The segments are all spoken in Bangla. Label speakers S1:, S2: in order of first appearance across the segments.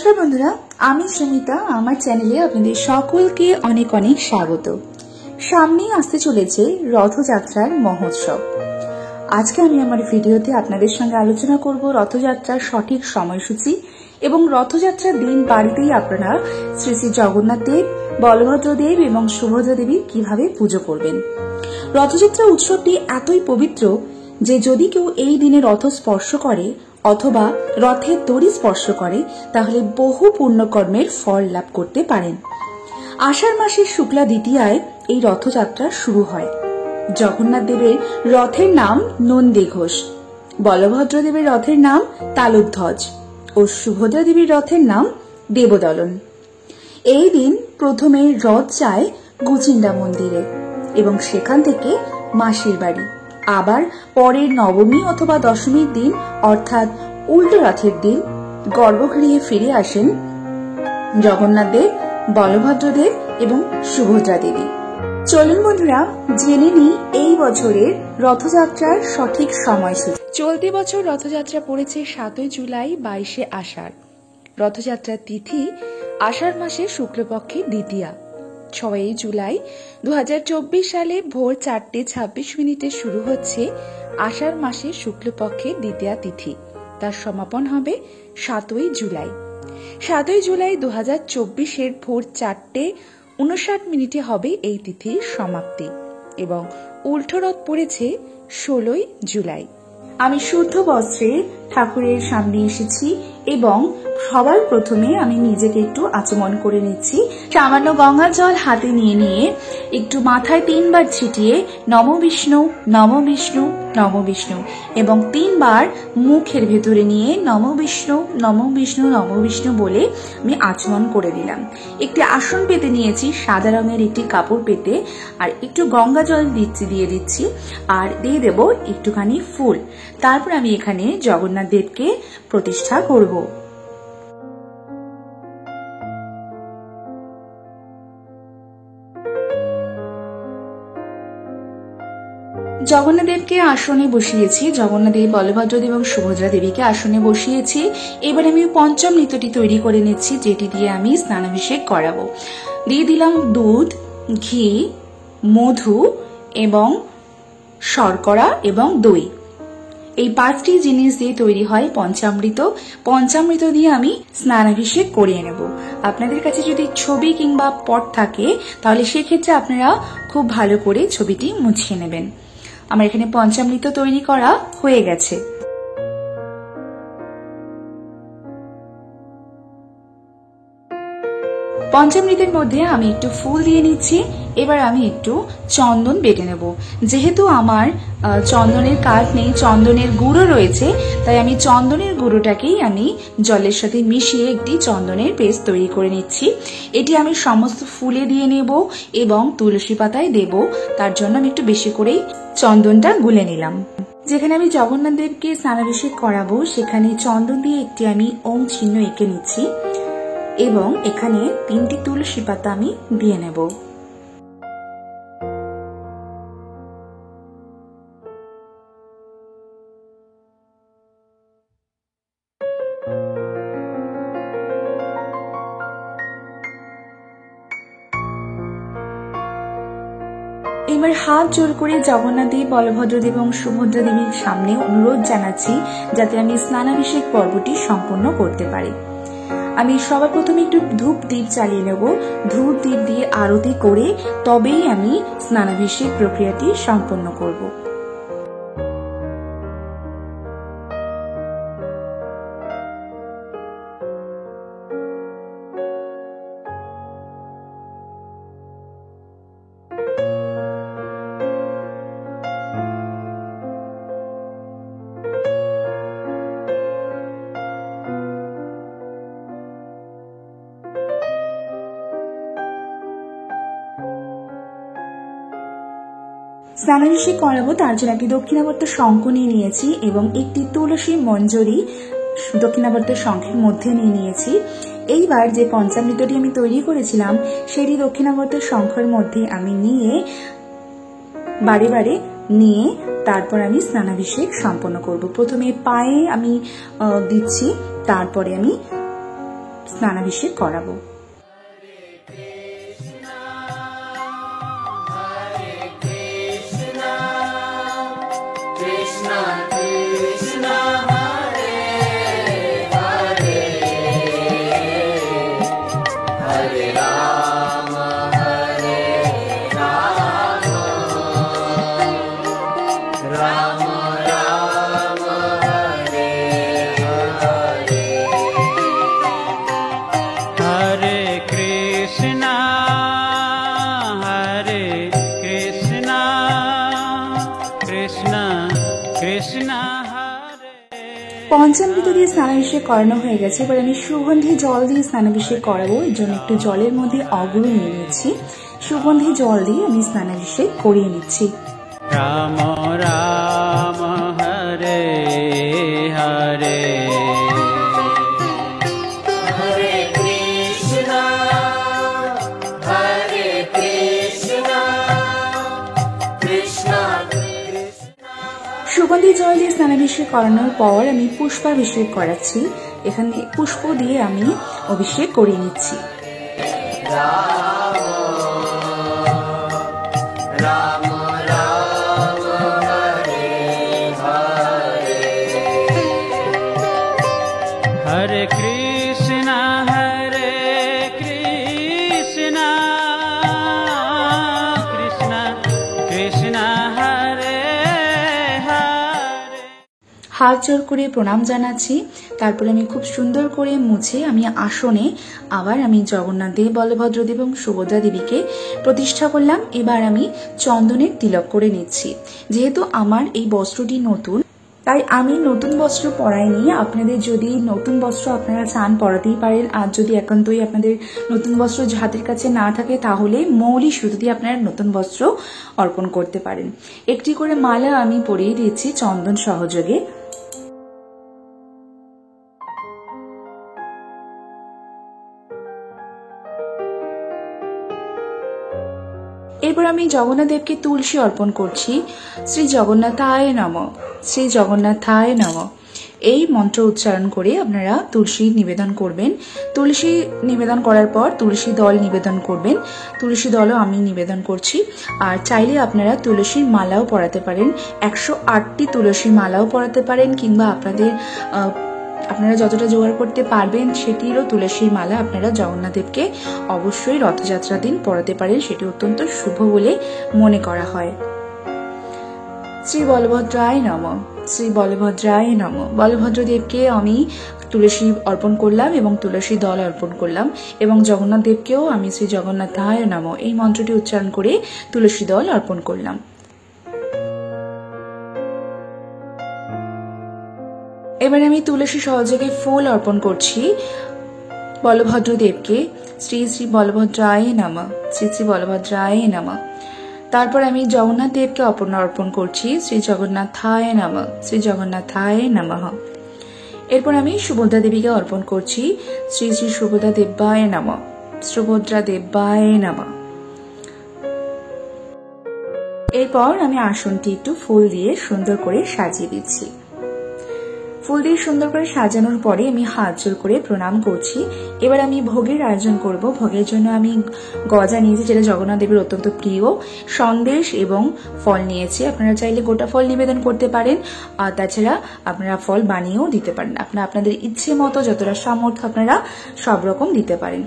S1: নমস্কার বন্ধুরা, আমি সুমিতা। আমার চ্যানেলে আপনাদের সকলকে অনেক অনেক স্বাগত। সামনেই আসতে চলেছে রথযাত্রার মহোৎসব। আজকে আমি আমার ভিডিওতে আপনাদের সঙ্গে আলোচনা করব রথযাত্রার সঠিক সময়সূচি এবং রথযাত্রার দিন বাড়িতেই আপনারা শ্রী শ্রী জগন্নাথ দেব, বলভদ্র দেব এবং সুভদ্রা দেবীর কিভাবে পুজো করবেন। রথযাত্রা উৎসবটি এতই পবিত্র যে যদি কেউ এই দিনে রথ স্পর্শ করে অথবা রথের দড়ি স্পর্শ করে তাহলে বহু পুণ্যকর্মের ফল লাভ করতে পারেন। আষাঢ় মাসের শুক্লা দ্বিতীয়ায় এই রথযাত্রা শুরু হয়। জগন্নাথ দেবের রথের নাম নন্দীঘোষ, বলভদ্র দেবের রথের নাম তালধ্বজ ও সুভদ্রা দেবীর রথের নাম দেবদলন। এই দিন প্রথমে রথ যায় গুচিন্ডা মন্দিরে এবং সেখান থেকে মাসির বাড়ি। আবার পরের নবমী অথবা দশমীর দিন অর্থাৎ উল্টো রথের দিন গর্ভগৃহে ফিরে আসেন জগন্নাথ দেব, বলভদ্র দেব এবং সুভদ্রা দেবী। চলুন বন্ধুরা, জেনে নিই এই বছরের রথযাত্রার সঠিক সময়সূচি। চলতি বছর রথযাত্রা পড়েছে 7 জুলাই 22 আষাঢ়। রথযাত্রার তিথি আষাঢ় মাসের শুক্লপক্ষের দ্বিতীয়া। 6 জুলাই 2024 সালে ভোর 4:26 শুরু হচ্ছে আষাঢ় মাসের শুক্লপক্ষের দ্বিতীয়া তিথি। তার সমাপন হবে 7 জুলাই। 7 জুলাই 2024 ভোর 4:59 হবে এই তিথির সমাপ্তি এবং উল্টো রথ পড়েছে 16 জুলাই। আমি শুদ্ধ বস্ত্রে ঠাকুরের সামনে এসেছি এবং সবার প্রথমে আমি নিজেকে একটু আচমন করে নিচ্ছি। সামান্য গঙ্গা জল হাতে নিয়ে একটু মাথায় 3 বার ছিটিয়ে নমো বিষ্ণু, নমো বিষ্ণু, নমো বিষ্ণু এবং 3 বার মুখের ভেতরে নিয়ে নমো বিষ্ণু, নমো বিষ্ণু, নমো বিষ্ণু বলে আমি আচমন করে দিলাম। একটি আসন পেতে নিয়েছি, সাদা রঙের একটি কাপড় পেতে, আর একটু গঙ্গা জল দিয়ে দিচ্ছি আর দিয়ে দেব একটুখানি ফুল। তারপর আমি এখানে জগন্নাথ দেবকে প্রতিষ্ঠা করব। জগন্নাথ দেবকে আসনে বসিয়েছি, জগন্নাথ দেব, বলভদ্র দেব এবং সুভদ্রা দেবীকে আসনে বসিয়েছি। এবার আমি পঞ্চমৃতটি তৈরি করে নিচ্ছি, যেটি দিয়ে আমি স্নানাভিষেক করাবো। দিয়ে দিলাম দুধ, ঘি, মধু এবং শর্করা এবং দই। এই 5টি জিনিস দিয়ে তৈরি হয় পঞ্চামৃত। পঞ্চামৃত দিয়ে আমি স্নানাভিষেক করিয়ে নেব। আপনাদের কাছে যদি ছবি কিংবা পট থাকে তাহলে সেক্ষেত্রে আপনারা খুব ভালো করে ছবিটি মুছিয়ে নেবেন। আমার এখানে পঞ্চামৃত তৈরি করা হয়ে গেছে। পঞ্চামৃতের মধ্যে আমি একটু ফুল দিয়ে নিচ্ছি। এবার আমি একটু চন্দন বেটে নেব। যেহেতু আমার চন্দনের কাঠ নেই, চন্দনের গুঁড়ো রয়েছে, তাই আমি চন্দনের গুঁড়োটাকেই আমি জলের সাথে মিশিয়ে একটি চন্দনের পেস্ট তৈরি করে নিচ্ছি। এটি আমি সমস্ত ফুলে দিয়ে নেব এবং তুলসী পাতায় দেব। তার জন্য আমি একটু বেশি করেই চন্দনটা গুলে নিলাম। যেখানে আমি জগন্নাথ দেবকে স্নানাভিষেক করাবো সেখানে চন্দন দিয়ে একটি আমি ওম চিহ্ন এঁকে নিচ্ছি এবং এখানে 3টি তুলসী পাতা আমি দিয়ে নেব। এবার হাত জোর করে জগন্নাথ দেব, বলভদ্র দেব এবং সুভদ্রা দেবীর সামনে অনুরোধ জানাচ্ছি যাতে আমি স্নানাভিষেক পর্বটি সম্পন্ন করতে পারি। আমি সবার প্রথমে একটু ধূপ দ্বীপ জ্বালিয়ে নেব। ধূপ দ্বীপ দিয়ে আরতি করে তবেই আমি স্নানাভিষেক প্রক্রিয়াটি সম্পন্ন করব। স্নানাভিষেক করাবো, তার জন্য একটি দক্ষিণাবর্ত শঙ্খ নিয়ে নিয়েছি এবং একটি তুলসী মঞ্জরি দক্ষিণাবর্ত শঙ্খের মধ্যে নিয়ে নিয়েছি। এইবার যে পঞ্চামৃতটি আমি তৈরি করেছিলাম সেটি দক্ষিণাবর্ত শঙ্খের মধ্যে আমি নিয়ে বারে বারে নিয়ে তারপর আমি স্নানাভিষেক সম্পন্ন করব। প্রথমে পায়ে আমি দিচ্ছি, তারপরে আমি স্নানাভিষেক করাবো। পঞ্চামৃত দিয়ে স্নানাভিষেক করানো হয়ে গেছে। এবার আমি সুগন্ধি জল দিয়ে স্নানাভিষেক করাবো। এর জন্য একটু জলের মধ্যে অগুরু নিয়ে নিচ্ছি। সুগন্ধি জল দিয়ে আমি স্নানাভিষেক করিয়ে নিচ্ছি।
S2: রাম রাম হরে হরে হরে কৃষ্ণ কৃষ্ণ
S1: সুগন্ধি জল দিয়ে স্নানাভিষেক করানোর পর আমি পুষ্পাভিষেক করাচ্ছি। এখানে পুষ্প দিয়ে আমি অভিষেক করিয়ে নিচ্ছি।
S2: हरे कृष्ण कृष्ण कृष्ण हरे हरे।
S1: হাত জোর করে প্রণাম জানাচ্ছি। তারপরে আমি খুব সুন্দর করে মুছে আমি আসনে আবার আমি জগন্নাথ দেব, বলভদ্র দেব এবং সুভদ্রা দেবীকে প্রতিষ্ঠা করলাম। এবার আমি চন্দনের তিলক করে নিচ্ছি। যেহেতু আমার এই বস্ত্রটি নতুন, তাই আমি নতুন বস্ত্র পরাইনি। আপনাদের যদি নতুন বস্ত্র আপনারা চান পরাতেই পারেন। আর যদি একান্তই আপনাদের নতুন বস্ত্র হাতের কাছে না থাকে তাহলে মৌলি সুতো দিয়ে আপনারা নতুন বস্ত্র অর্পণ করতে পারেন। একটি করে মালা আমি পরিয়ে দিচ্ছি চন্দন সহযোগে। এরপর আমি জগন্নাথ দেবকে তুলসী অর্পণ করছি। শ্রী জগন্নাথায় নমঃ, শ্রী জগন্নাথায় নমঃ। এই মন্ত্র উচ্চারণ করে আপনারা তুলসী নিবেদন করবেন। তুলসী নিবেদন করার পর তুলসী দল নিবেদন করবেন। তুলসী দলও আমি নিবেদন করছি। আর চাইলে আপনারা তুলসীর মালাও পরাতে পারেন। 108টি তুলসী মালাও পরাতে পারেন, কিংবা আপনারা যতটা জোগাড় করতে পারবেন সেটিরও তুলসীর মালা আপনারা জগন্নাথ দেবকে অবশ্যই রথযাত্রা দিন পরাতে পারেন। সেটি অত্যন্ত শুভ বলে মনে করা হয়। শ্রী বলভদ্রায় নমঃ, শ্রী বলভদ্রায় নমঃ। বলভদ্র দেবকে আমি তুলসী অর্পণ করলাম এবং তুলসী দল অর্পণ করলাম, এবং জগন্নাথ দেবকেও আমি শ্রী জগন্নাথায় নমঃ এই মন্ত্রটি উচ্চারণ করে তুলসী দল অর্পণ করলাম। এবার আমি তুলসী সহযোগে ফুল অর্পণ করছি বলভদ্র দেবকে। শ্রী শ্রী বলভদ্রায় নমঃ, শ্রী শ্রী বলভদ্রায় নমঃ। তারপর আমি জগন্নাথ দেবকে অর্পণ করছি শ্রী জগন্নাথায় নমঃ, শ্রী জগন্নাথায় নমঃ। এরপর আমি সুভদ্রা দেবীকে অর্পণ করছি শ্রী শ্রী সুভদ্রা দেব্যায় নমঃ, সুভদ্রা দেব্যায় নমঃ। এরপর আমি আসনটি একটু ফুল দিয়ে সুন্দর করে সাজিয়ে দিচ্ছি। ফুল দিয়ে সুন্দর করে সাজানোর পরে আমি হাত জোর করে প্রণাম করছি। এবার আমি ভোগের আয়োজন করব। ভোগের জন্য আমি গজা নিয়েছি, যেটা জগন্নাথ দেবের অত্যন্ত প্রিয়, সন্দেশ এবং ফল নিয়েছি। আপনারা চাইলে গোটা ফল নিবেদন করতে পারেন, আর তাছাড়া আপনারা ফল বানিয়েও দিতে পারেন। আপনাদের ইচ্ছে মতো যতটা সামর্থ্য আপনারা সব রকম দিতে পারেন।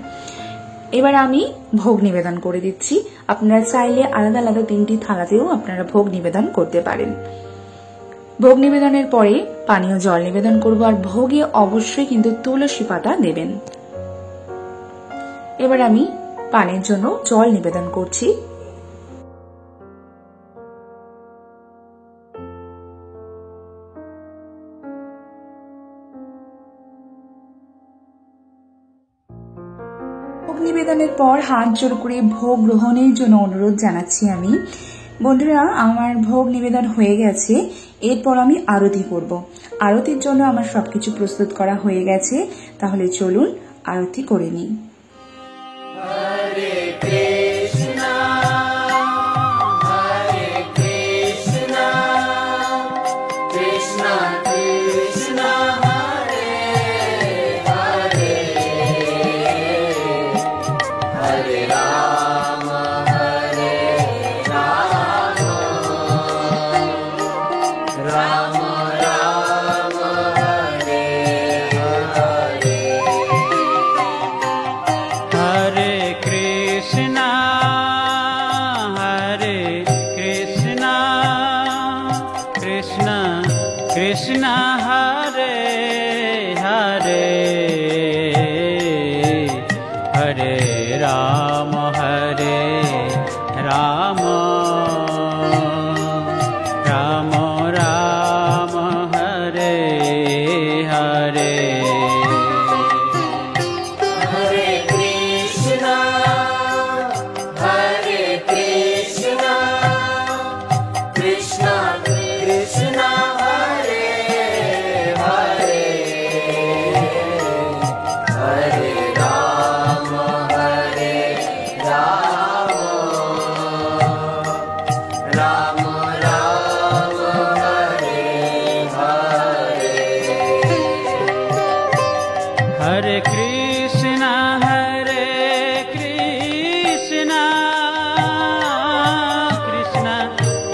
S1: এবার আমি ভোগ নিবেদন করে দিচ্ছি। আপনারা চাইলে আলাদা আলাদা 3টি থালাতেও আপনারা ভোগ নিবেদন করতে পারেন। ভোগ নিবেদনের পরে পানীয় জল নিবেদন করব, আর ভোগে অবশ্যই কিন্তু তুলসী পাতা দেবেন। এবার আমি পানের জন্য জল নিবেদন করছি। ভোগ নিবেদনের পর হাত জোড় করে ভোগ গ্রহণের জন্য অনুরোধ জানাচ্ছি আমি। বন্ধুরা, আমার ভোগ নিবেদন হয়ে গেছে। এরপর আমি আরতি করব। আরতির জন্য আমার সবকিছু প্রস্তুত করা হয়ে গেছে। তাহলে চলুন আরতি করে নিই।
S2: Krishna Krishna Hare Hare Krishna Krishna Hare Hare Hare Rama Hare Rama Rama Rama Hare Hare Hare Krishna Krishna Krishna Hare Hare Hare Rama Hare Rama Rama Rama Hare Hare Hare Krishna Krishna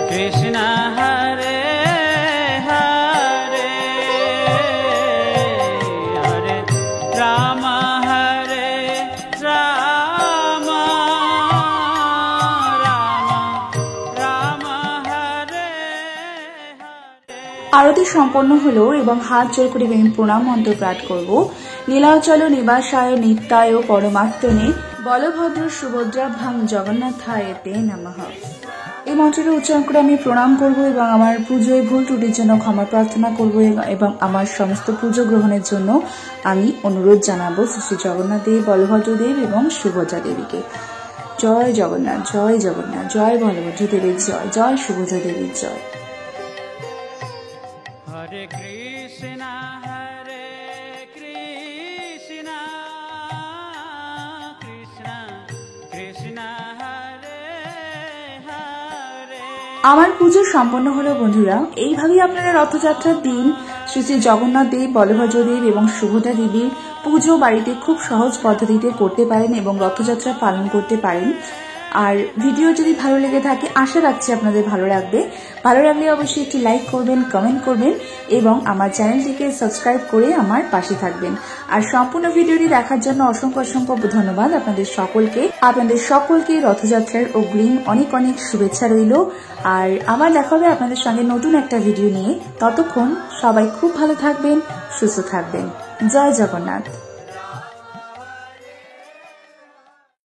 S2: Krishna Hare Hare Hare Rama Hare Rama Rama Rama Hare Hare
S1: আরতি সম্পন্ন হলো এবং হাত জোর করে আমি প্রণাম মন্ত্র পাঠ করব। নীলাচল নিবাসায় নিত্যায় পরমাত্মনে বলভদ্র সুভদ্রাভ্যাং জগন্নাথায়েতে নমঃ। এই মন্ত্রটি উচ্চারণ করে আমি প্রণাম করব এবং আমার পুজোয় ভুল ত্রুটির জন্য ক্ষমা প্রার্থনা করব এবং আমার সমস্ত পুজো গ্রহণের জন্য আমি অনুরোধ জানাবো শ্রী জগন্নাথ দেব, বলভদ্র দেব এবং সুভদ্রা দেবীকে। জয় জগন্নাথ, জয় জগন্নাথ, জয় বলভদ্র দেবের জয়, জয় সুভদ্রা দেবীর জয়।
S2: Hare Krishna Krishna Krishna Hare Hare
S1: আমার পুজো সম্পন্ন হলো বন্ধুরা। এইভাবেই আপনারা রথযাত্রার দিন শ্রী শ্রী জগন্নাথ দেব, বলভদ্র দেব এবং সুভদ্রা দেবীর পুজো বাড়িতে খুব সহজ পদ্ধতিতে করতে পারেন এবং রথযাত্রা পালন করতে পারেন। আর ভিডিও যদি ভালো লেগে থাকে, আশা রাখছি আপনাদের ভালো লাগবে। ভালো লাগলে অবশ্যই একটি লাইক করবেন, কমেন্ট করবেন এবং আমার চ্যানেলটিকে সাবস্ক্রাইব করে আমার পাশে থাকবেন। আর সম্পূর্ণ ভিডিওটি দেখার জন্য অসংখ্য অসংখ্য ধন্যবাদ আপনাদের সকলকে। আপনাদের সকলকে রথযাত্রার অগ্রিম অনেক অনেক শুভেচ্ছা রইল। আর আবার দেখা হবে আপনাদের সঙ্গে নতুন একটা ভিডিও নিয়ে। ততক্ষণ সবাই খুব ভালো থাকবেন, সুস্থ থাকবেন। জয় জগন্নাথ।